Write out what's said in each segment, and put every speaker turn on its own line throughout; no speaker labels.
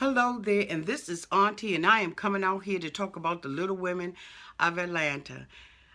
Hello there, and this is Auntie, and I am coming out here to talk about the Little Women of Atlanta.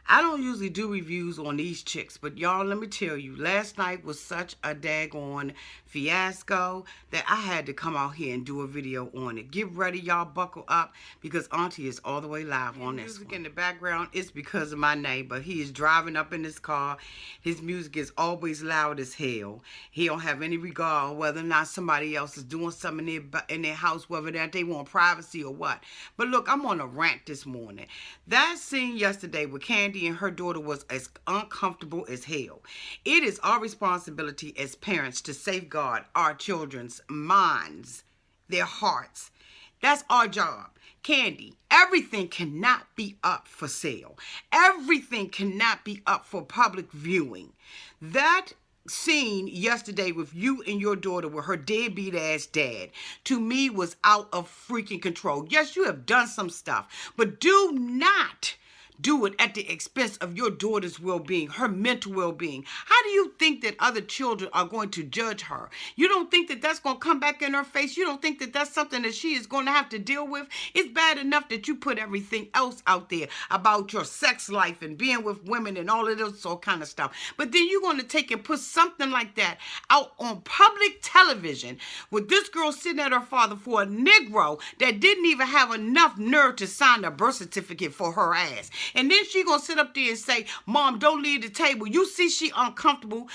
I don't usually do reviews on these chicks, but y'all, let me tell you, last night was such a daggone fiasco that I had to come out here and do a video on it. Get ready, y'all, buckle up, because Auntie is all the way live on this music one. In the background is because of my neighbor. He is driving up in his car. His music is always loud as hell. He don't have any regard on whether or not somebody else is doing something in their house, whether that they want privacy or what. But look, I'm on a rant this morning. That scene yesterday with Kandi and her daughter was as uncomfortable as hell. It is our responsibility as parents to safeguard our children's minds, their hearts. That's our job. Kandi, everything cannot be up for sale. Everything cannot be up for public viewing. That scene yesterday with you and your daughter with her deadbeat ass dad, to me, was out of freaking control. Yes, you have done some stuff, but do not do it at the expense of your daughter's well-being, her mental well-being. How do you think that other children are going to judge her? You don't think that that's going to come back in her face? You don't think that that's something that she is going to have to deal with? It's bad enough that you put everything else out there about your sex life and being with women and all of this all kind of stuff. But then you're going to take and put something like that out on public television with this girl sitting at her father for a Negro that didn't even have enough nerve to sign a birth certificate for her ass. And then she gonna sit up there and say, Mom, don't leave the table. You see she uncomfortable.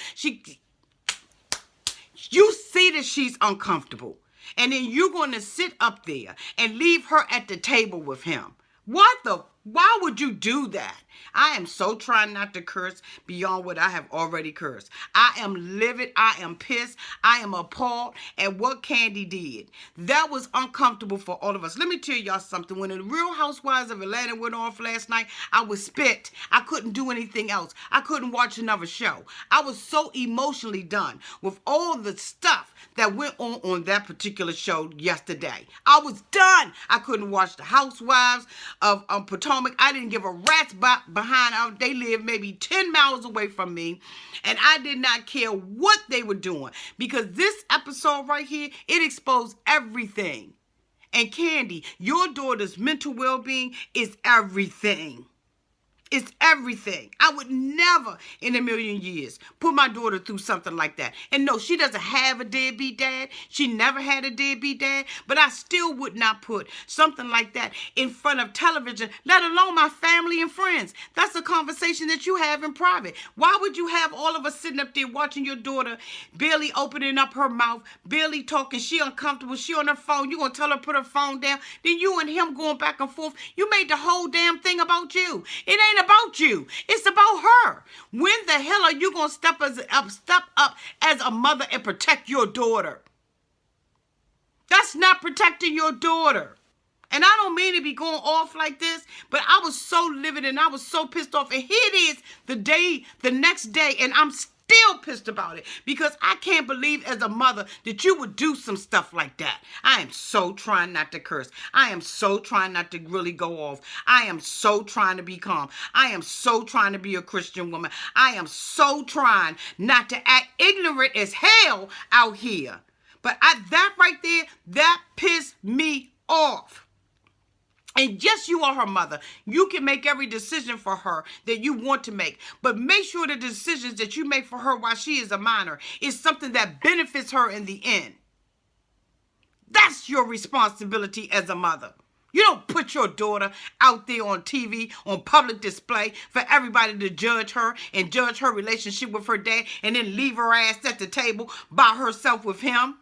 You see that she's uncomfortable. And then you're gonna sit up there and leave her at the table with him. Why would you do that? I am so trying not to curse beyond what I have already cursed. I am livid. I am pissed. I am appalled at what Kandi did. That was uncomfortable for all of us. Let me tell y'all something. When the Real Housewives of Atlanta went off last night, I was spent. I couldn't do anything else. I couldn't watch another show. I was so emotionally done with all the stuff that went on that particular show yesterday. I was done. I couldn't watch the Housewives of Potomac. I didn't give a rat's behind out. They lived maybe 10 miles away from me, and I did not care what they were doing, because this episode right here, it exposed everything. And Kandi, your daughter's mental well-being is everything. It's everything. I would never in a million years put my daughter through something like that. And no, she doesn't have a deadbeat dad. She never had a deadbeat dad. But I still would not put something like that in front of television, let alone my family and friends. That's a conversation that you have in private. Why would you have all of us sitting up there watching your daughter barely opening up her mouth, barely talking? She uncomfortable. She on her phone. You going to tell her to put her phone down. Then you and him going back and forth. You made the whole damn thing about you. It ain't about you. It's about her. When the hell are you going to step up as a mother and protect your daughter? That's not protecting your daughter. And I don't mean to be going off like this, but I was so livid and I was so pissed off. And here it is the next day, and I'm still pissed about it, because I can't believe as a mother that you would do some stuff like that. I am so trying not to curse. I am so trying not to really go off. I am so trying to be calm. I am so trying to be a Christian woman. I am so trying not to act ignorant as hell out here. But that right there, that pissed me off. And yes, you are her mother. You can make every decision for her that you want to make. But make sure the decisions that you make for her while she is a minor is something that benefits her in the end. That's your responsibility as a mother. You don't put your daughter out there on TV, on public display, for everybody to judge her and judge her relationship with her dad, and then leave her ass at the table by herself with him.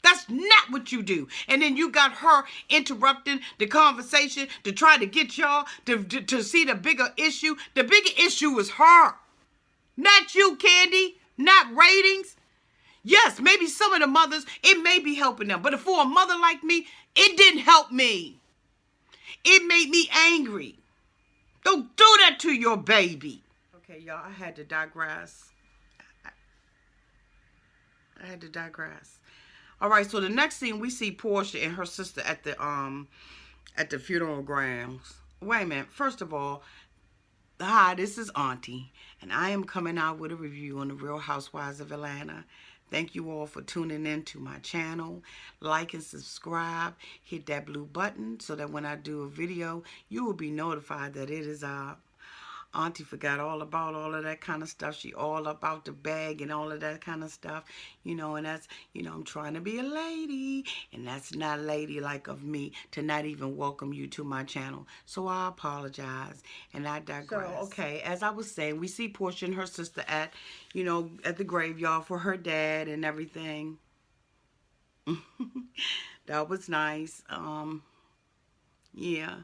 That's not what you do. And then you got her interrupting the conversation to try to get y'all to see the bigger issue. The bigger issue is her. Not you, Kandi. Not ratings. Yes, maybe some of the mothers, it may be helping them. But for a mother like me, it didn't help me. It made me angry. Don't do that to your baby. Okay, y'all, I had to digress. I had to digress. All right, so the next scene, we see Porsha and her sister at the funeral grounds. Wait a minute. First of all, hi, this is Auntie, and I am coming out with a review on the Real Housewives of Atlanta. Thank you all for tuning in to my channel. Like and subscribe. Hit that blue button so that when I do a video, you will be notified that it is up. Auntie forgot all about all of that kind of stuff. She all about the bag and all of that kind of stuff. And that's, I'm trying to be a lady. And that's not ladylike of me to not even welcome you to my channel. So I apologize. And I digress. So, okay, as I was saying, we see Porsha and her sister at the graveyard for her dad and everything. That was nice. Yeah.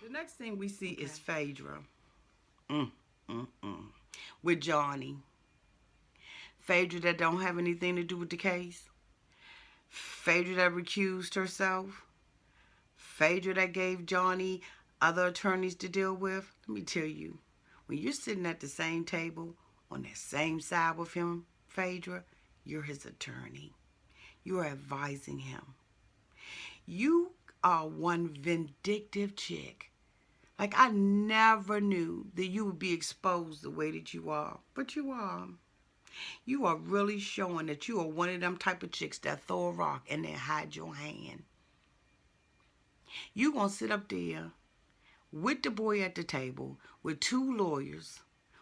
The next thing we see is Phaedra with Johnny. Phaedra that don't have anything to do with the case. Phaedra that recused herself. Phaedra that gave Johnny other attorneys to deal with. Let me tell you, when you're sitting at the same table on that same side with him, Phaedra, you're his attorney. You're advising him. You are one vindictive chick. Like, I never knew that you would be exposed the way that you are. But you are. You are really showing that you are one of them type of chicks that throw a rock and then hide your hand. You gonna sit up there with the boy at the table with two lawyers.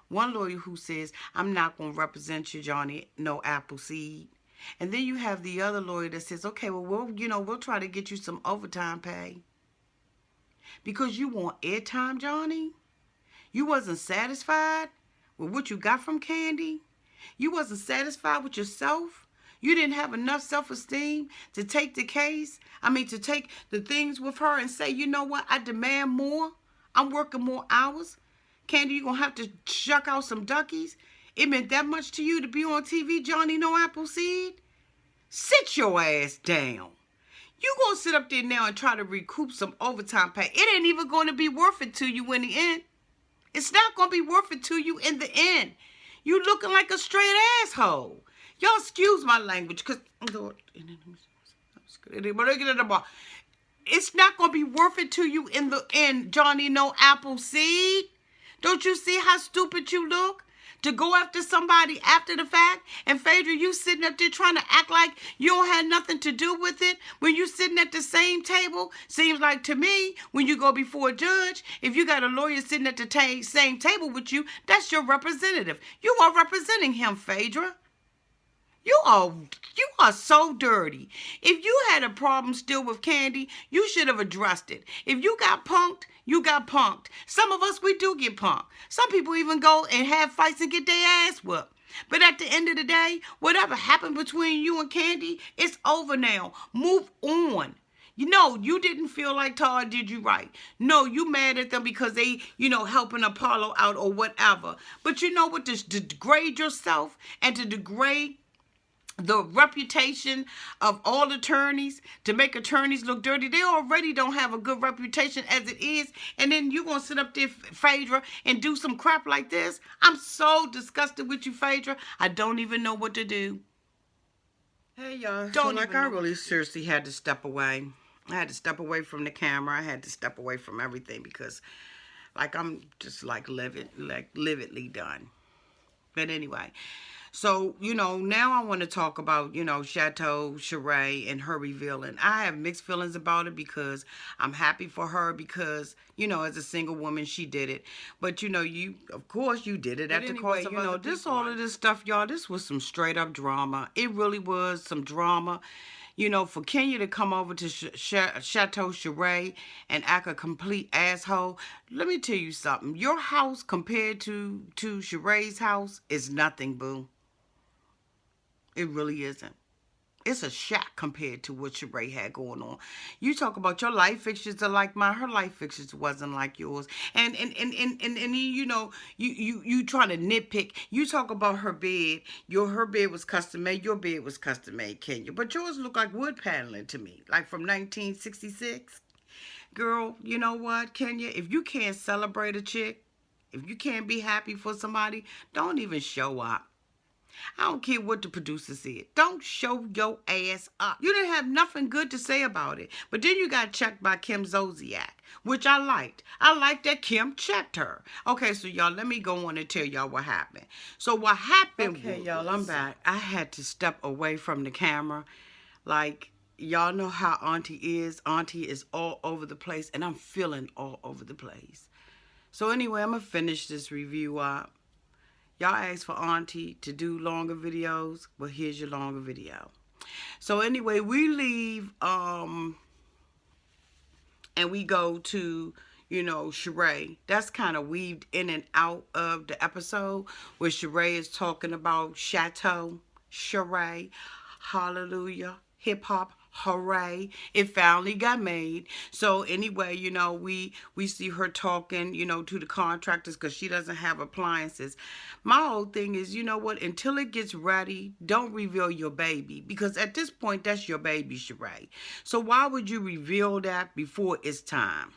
One lawyer who says, I'm not gonna represent you, Johnny, no Appleseed. And then you have the other lawyer that says, okay, well, we'll try to get you some overtime pay. Because you want airtime, Johnny? You wasn't satisfied with what you got from Kandi? You wasn't satisfied with yourself? You didn't have enough self-esteem to take the case? To take the things with her and say, you know what? I demand more. I'm working more hours. Kandi, you're going to have to shuck out some duckies. It meant that much to you to be on TV, Johnny No Appleseed? Sit your ass down. You gonna sit up there now and try to recoup some overtime pay. It ain't even going to be worth it to you in the end. It's not going to be worth it to you in the end. You looking like a straight asshole. Y'all excuse my language, because it's not going to be worth it to you in the end, Johnny No Appleseed. Don't you see how stupid you look? To go after somebody after the fact, and Phaedra, you sitting up there trying to act like you don't have nothing to do with it when you sitting at the same table. Seems like to me, when you go before a judge, if you got a lawyer sitting at the same table with you, that's your representative. You are representing him, Phaedra. You are so dirty. If you had a problem still with Kandi, you should have addressed it. If you got punked, you got punked. Some of us, we do get punked. Some people even go and have fights and get their ass whooped. But at the end of the day, whatever happened between you and Kandi, it's over now. Move on. You didn't feel like Todd did you right. No, you mad at them because they, helping Apollo out or whatever. But you know what? To degrade yourself and to degrade the reputation of all attorneys, to make attorneys look dirty. They already don't have a good reputation as it is. And then you're going to sit up there, Phaedra, and do some crap like this? I'm so disgusted with you, Phaedra. I don't even know what to do. Hey, y'all. I really seriously had to step away. I had to step away from the camera. I had to step away from everything because, I'm just, lividly done. But anyway. So, now I want to talk about, Chateau Sheree and her revealing. I have mixed feelings about it because I'm happy for her because, as a single woman, she did it. But, of course, you did it at the cost of other people. All of this stuff, y'all, this was some straight up drama. It really was some drama. For Kenya to come over to Chateau Sheree and act a complete asshole, let me tell you something. Your house compared to Sheree's house is nothing, boo. It really isn't. It's a shack compared to what Sheree had going on. You talk about your life fixtures are like mine. Her life fixtures wasn't like yours. And you trying to nitpick. You talk about her bed. Her bed was custom made. Your bed was custom made, Kenya. But yours look like wood paneling to me, like from 1966. Girl, you know what, Kenya? If you can't celebrate a chick, if you can't be happy for somebody, don't even show up. I don't care what the producer said. Don't show your ass up. You didn't have nothing good to say about it. But then you got checked by Kim Zolciak, which I liked. I liked that Kim checked her. Okay, so y'all, let me go on and tell y'all what happened. So what happened was... Okay, y'all, I'm back. I had to step away from the camera. Like, y'all know how Auntie is. Auntie is all over the place, and I'm feeling all over the place. So anyway, I'm going to finish this review up. Y'all asked for Auntie to do longer videos. Well, here's your longer video. So anyway, we leave and we go to, you know, Sheree. That's kind of weaved in and out of the episode where Sheree is talking about Chateau Sheree. Hallelujah. Hip hop. Hooray. It finally got made. So anyway, you know, we see her talking, you know, to the contractors because she doesn't have appliances. My whole thing is, you know what, until it gets ready, don't reveal your baby, because at this point, that's your baby, Sheree. So why would you reveal that before it's time?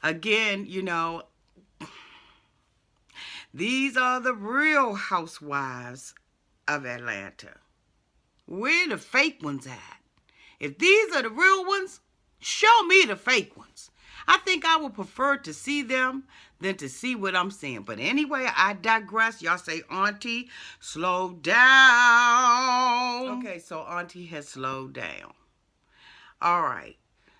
Again, you know, these are the Real Housewives of Atlanta. Where the fake ones at? If these are the real ones, show me the fake ones. I think I would prefer to see them than to see what I'm seeing. But anyway, I digress. Y'all say, Auntie, slow down. Okay, so Auntie has slowed down. All right.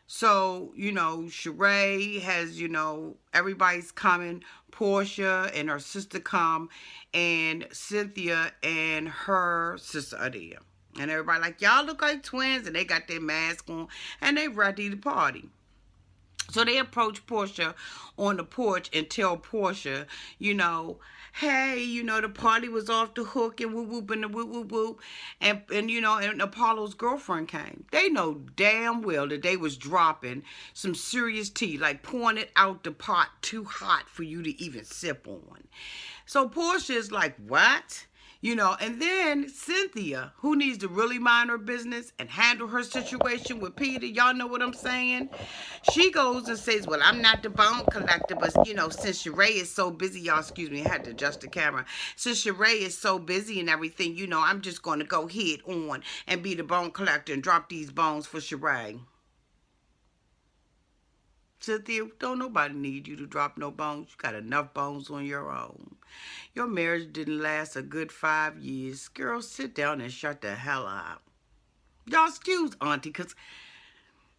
So, you know, Sheree has, you know, everybody's coming. Porsha and her sister come. And Cynthia and her sister are there. And everybody like, y'all look like twins. And they got their mask on. And they ready to party. So they approach Porsha on the porch and tell Porsha, you know, hey, you know, the party was off the hook and whoop whoop and the whoop whoop whoop. And you know, and Apollo's girlfriend came. They know damn well that they was dropping some serious tea, like pouring it out the pot too hot for you to even sip on. So Porsha is like, what? You know, and then Cynthia, who needs to really mind her business and handle her situation with Peter, y'all know what I'm saying? She goes and says, well, I'm not the bone collector, but, you know, since Sheree is so busy, y'all, excuse me, I had to adjust the camera. Since Sheree is so busy and everything, you know, I'm just going to go head on and be the bone collector and drop these bones for Sheree. Cynthia, don't nobody need you to drop no bones. You got enough bones on your own. Your marriage didn't last a good 5 years. Girl, sit down and shut the hell up. Y'all excuse Auntie, because...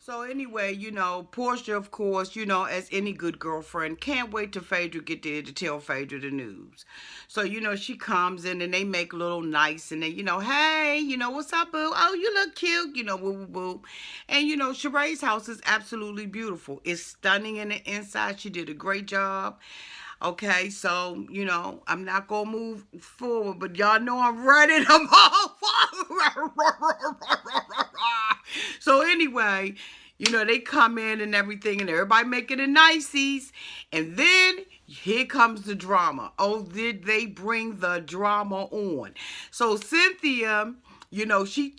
So anyway, you know, Porsha, of course, you know, as any good girlfriend, can't wait till Phaedra get there to tell Phaedra the news. So, you know, she comes in and they make a little nice and they, you know, hey, you know, what's up, boo? Oh, you look cute, you know, woo, woo, woo. And, you know, Sheree's house is absolutely beautiful. It's stunning in the inside. She did a great job. Okay, so, you know, I'm not going to move forward, but y'all know I'm ready to move forward. So anyway, you know, they come in and everything and everybody making it niceys. And then here comes the drama. Oh, did they bring the drama on? So Cynthia... You know, she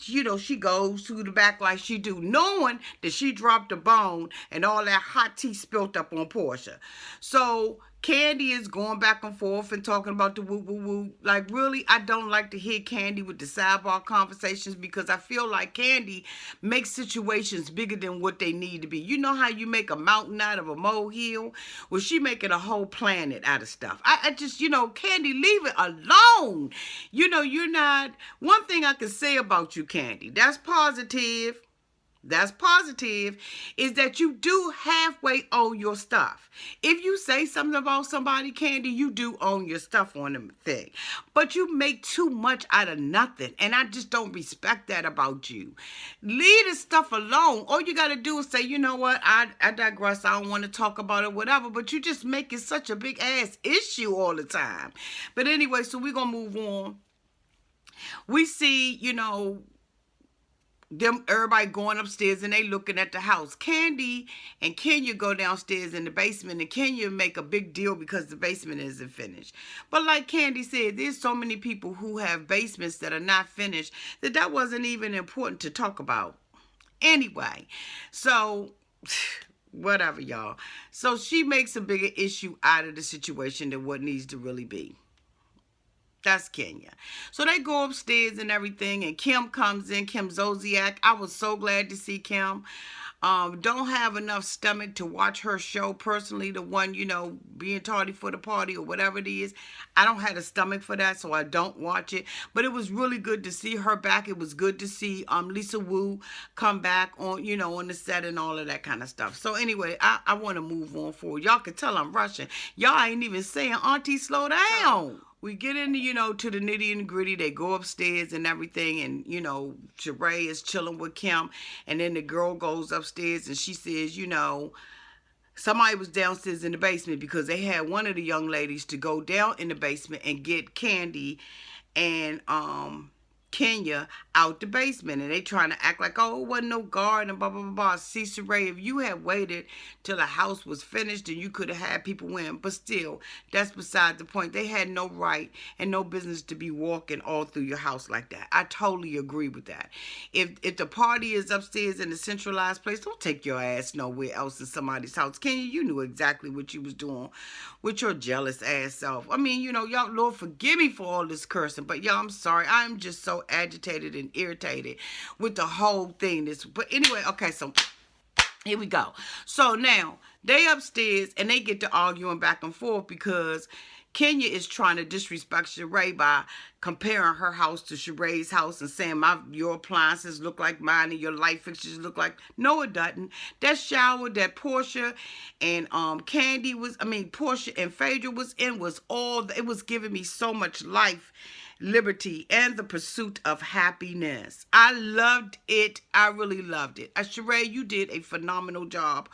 goes to the back like she do, knowing that she dropped a bone and all that hot tea spilt up on Porsha. So Kandi is going back and forth and talking about the woo woo woo. Like, really, I don't like to hear Kandi with the sidebar conversations because I feel like Kandi makes situations bigger than what they need to be. You know how you make a mountain out of a molehill? Well, she making a whole planet out of stuff. I just, you know, Kandi, leave it alone. You know, you're not... One thing I can say about you, Kandi, that's positive, is that you do halfway own your stuff. If you say something about somebody, Kandi, you do own your stuff on the thing. But you make too much out of nothing, and I just don't respect that about you. Leave the stuff alone. All you got to do is say, you know what, I digress, I don't want to talk about it, whatever, but you just make it such a big-ass issue all the time. But anyway, so we're going to move on. We see, you know, everybody going upstairs and they looking at the house. Kandi and Kenya go downstairs in the basement and Kenya make a big deal because the basement isn't finished. But like Kandi said, there's so many people who have basements that are not finished that wasn't even important to talk about. Anyway, so whatever, y'all. So she makes a bigger issue out of the situation than what needs to really be. That's Kenya. So they go upstairs and everything, and Kim comes in, Kim Zolciak. I was so glad to see Kim. Don't have enough stomach to watch her show personally, the one, being tardy for the party or whatever it is. I don't have a stomach for that, so I don't watch it. But it was really good to see her back. It was good to see Lisa Wu come back on, on the set and all of that kind of stuff. So anyway, I want to move on forward. Y'all can tell I'm rushing. Y'all ain't even saying, Auntie, slow down. We get into, to the nitty and gritty. They go upstairs and everything. And, Sheree is chilling with Kim. And then the girl goes upstairs and she says, somebody was downstairs in the basement because they had one of the young ladies to go down in the basement and get Kandi and Kenya out the basement, and they trying to act like, oh, it wasn't no guard and blah, blah, blah, blah. See, Sheree, if you had waited till the house was finished, then you could have had people in. But still, that's beside the point. They had no right and no business to be walking all through your house like that. I totally agree with that. If the party is upstairs in a centralized place, don't take your ass nowhere else in somebody's house. Kenya, you knew exactly what you was doing with your jealous ass self. I mean, y'all, Lord, forgive me for all this cursing, but y'all, I'm sorry. I'm just so agitated and irritated with the whole thing. But anyway, okay, so here we go. So now they upstairs and they get to arguing back and forth because Kenya is trying to disrespect Sheree by comparing her house to Sheree's house and saying your appliances look like mine and your light fixtures look like. No, it doesn't. That shower that Porsha and Porsha and Phaedra was in it was giving me so much life, liberty, and the pursuit of happiness. I loved it. I really loved it. Sheree, you did a phenomenal job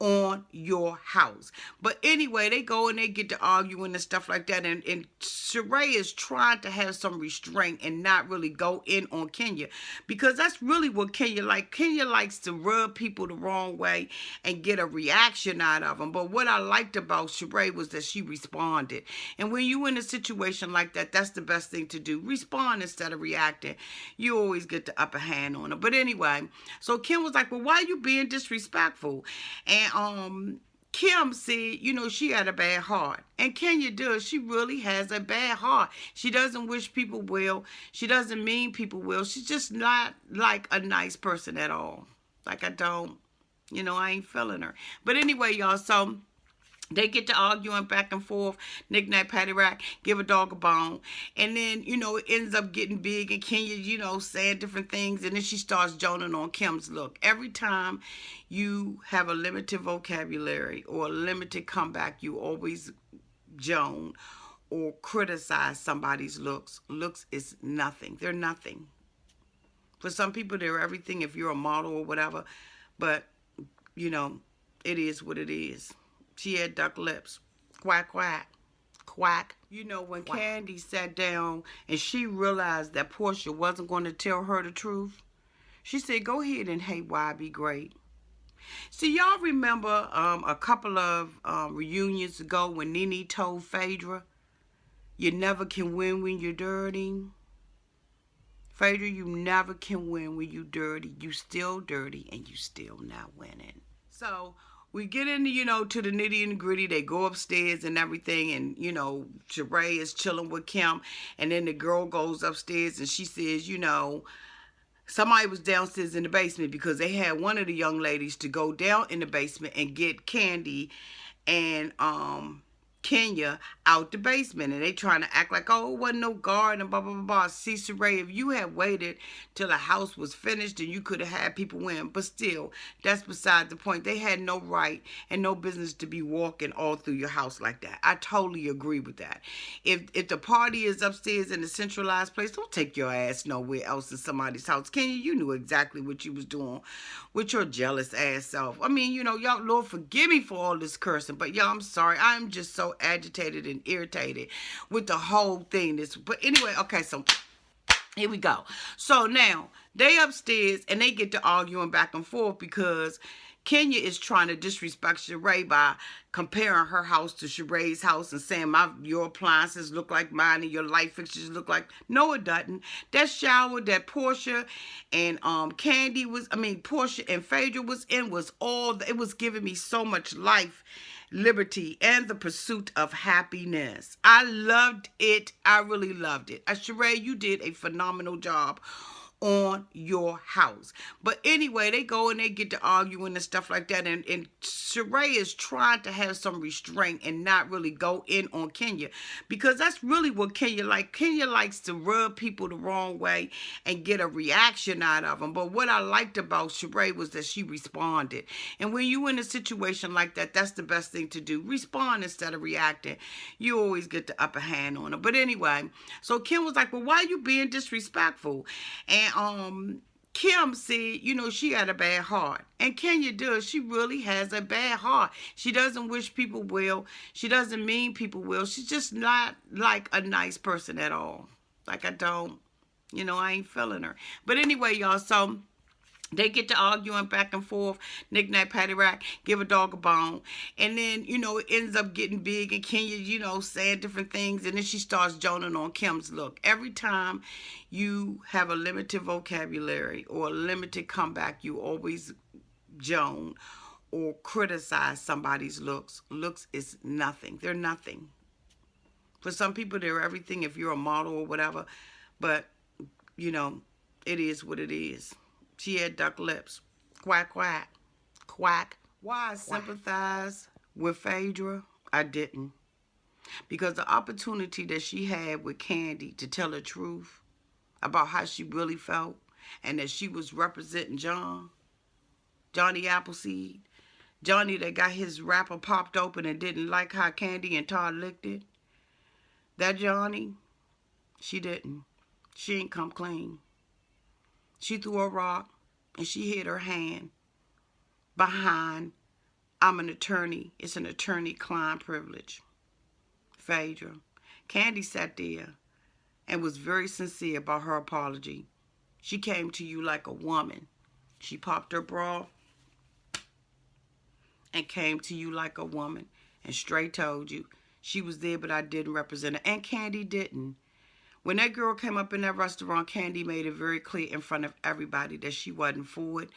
on your house. But anyway, they go and they get to arguing and stuff like that. And Sheree is trying to have some restraint and not really go in on Kenya, because that's really what Kenya like. Kenya likes to rub people the wrong way and get a reaction out of them. But what I liked about Sheree was that she responded. And when you're in a situation like that, that's the best thing to do. Respond instead of reacting. You always get the upper hand on her. But anyway, so Kim was like, well, why are you being disrespectful? And Kim said, she had a bad heart. And Kenya does. She really has a bad heart. She doesn't wish people well. She doesn't mean people well. She's just not like a nice person at all. Like I ain't feeling her. But anyway, y'all, so they get to arguing back and forth, knick-knack, patty-rack, give a dog a bone. And then, it ends up getting big, and Kenya, saying different things. And then she starts joning on Kim's look. Every time you have a limited vocabulary or a limited comeback, you always joan or criticize somebody's looks. Looks is nothing. They're nothing. For some people, they're everything if you're a model or whatever. But, it is what it is. She had duck lips. Quack, quack, quack. When quack. Kandi sat down and she realized that Porsha wasn't going to tell her the truth, she said, go ahead and hate why I be great. See, y'all remember a couple of reunions ago when Nene told Phaedra, you never can win when you're dirty. Phaedra, you never can win when you're dirty. You still dirty and you still not winning. So we get into, to the nitty and gritty. They go upstairs and everything. And, Sheree is chilling with Kim. And then the girl goes upstairs and she says, somebody was downstairs in the basement because they had one of the young ladies to go down in the basement and get Kandi and Kenya out the basement, and they trying to act like, oh, it wasn't no guard and blah, blah, blah, blah. See, Sheree, if you had waited till the house was finished, then you could have had people in. But still, that's beside the point. They had no right and no business to be walking all through your house like that. I totally agree with that. If the party is upstairs in a centralized place, don't take your ass nowhere else in somebody's house. Kenya, you knew exactly what you was doing with your jealous ass self. I mean, y'all, Lord, forgive me for all this cursing, but y'all, I'm sorry. I'm just so agitated and irritated with the whole thing. But anyway, okay, so here we go. So now they upstairs and they get to arguing back and forth because Kenya is trying to disrespect Sheree by comparing her house to Sheree's house and saying your appliances look like mine and your light fixtures look like. No, it doesn't. That shower that Porsha and Porsha and Phaedra was in was it was giving me so much life, liberty, and the pursuit of happiness. I loved it. I really loved it. Sheree, you did a phenomenal job on your house. But anyway, they go and they get to arguing and stuff like that. And Sheree is trying to have some restraint and not really go in on Kenya, because that's really what Kenya like. Kenya likes to rub people the wrong way and get a reaction out of them. But what I liked about Sheree was that she responded. And when you in a situation like that, that's the best thing to do. Respond instead of reacting. You always get the upper hand on her. But anyway, so Kim was like, well, why are you being disrespectful? And Kim said, she had a bad heart. And Kenya does. She really has a bad heart. She doesn't wish people well. She doesn't mean people well. She's just not like a nice person at all. Like I ain't feeling her. But anyway, y'all, so they get to arguing back and forth, knick-knack, patty-rack, give a dog a bone. And then, it ends up getting big, and Kenya, saying different things. And then she starts joning on Kim's look. Every time you have a limited vocabulary or a limited comeback, you always joan or criticize somebody's looks. Looks is nothing. They're nothing. For some people, they're everything if you're a model or whatever. But, it is what it is. She had duck lips. Quack, quack. Quack. Why I sympathize with Phaedra? I didn't. Because the opportunity that she had with Kandi to tell the truth about how she really felt, and that she was representing Johnny Appleseed, Johnny that got his wrapper popped open and didn't like how Kandi and Todd licked it. That Johnny, she didn't. She ain't come clean. She threw a rock and she hit her hand behind, I'm an attorney. It's an attorney-client privilege. Phaedra. Kandi sat there and was very sincere about her apology. She came to you like a woman. She popped her bra and came to you like a woman and straight told you she was there, but I didn't represent her. And Kandi didn't. When that girl came up in that restaurant, Kandi made it very clear in front of everybody that she wasn't for it,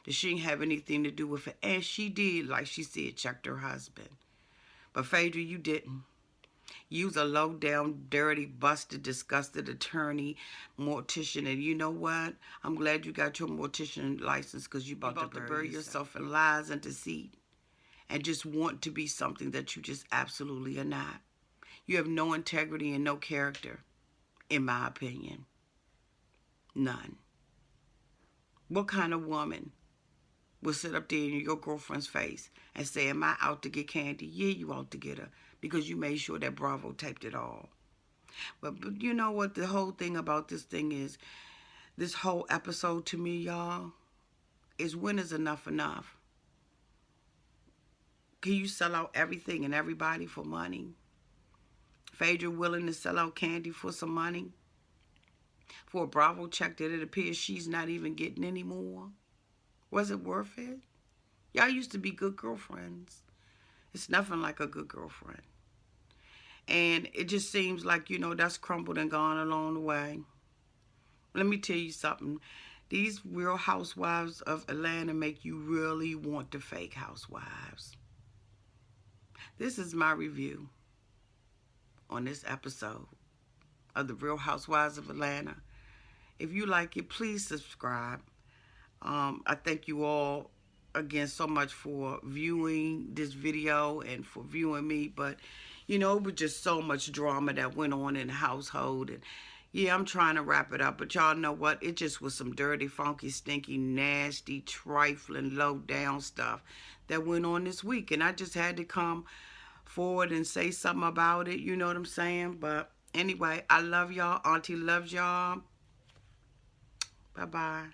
that she didn't have anything to do with it. And she did, like she said, checked her husband. But Phaedra, you didn't. You was a low-down, dirty, busted, disgusted attorney, mortician. And you know what? I'm glad you got your mortician license, because you about to bury yourself in lies and deceit and just want to be something that you just absolutely are not. You have no integrity and no character. In my opinion, none. What kind of woman will sit up there in your girlfriend's face and say, am I out to get Kandi? Yeah, you out to get her, because you made sure that Bravo taped it all. But you know what the whole thing about this thing is? This whole episode to me, y'all, is when is enough enough? Can you sell out everything and everybody for money? Phaedra willing to sell out Kandi for some money? For a Bravo check that it appears she's not even getting anymore? Was it worth it? Y'all used to be good girlfriends. It's nothing like a good girlfriend. And it just seems like, that's crumbled and gone along the way. Let me tell you something. These Real Housewives of Atlanta make you really want the fake housewives. This is my review on this episode of the Real Housewives of Atlanta. If you like it, please subscribe. I thank you all again so much for viewing this video and for viewing me. But, it was just so much drama that went on in the household. And, yeah, I'm trying to wrap it up. But y'all know what? It just was some dirty, funky, stinky, nasty, trifling, low-down stuff that went on this week. And I just had to come forward and say something about it. You know what I'm saying? But anyway, I love y'all. Auntie loves y'all. Bye-bye.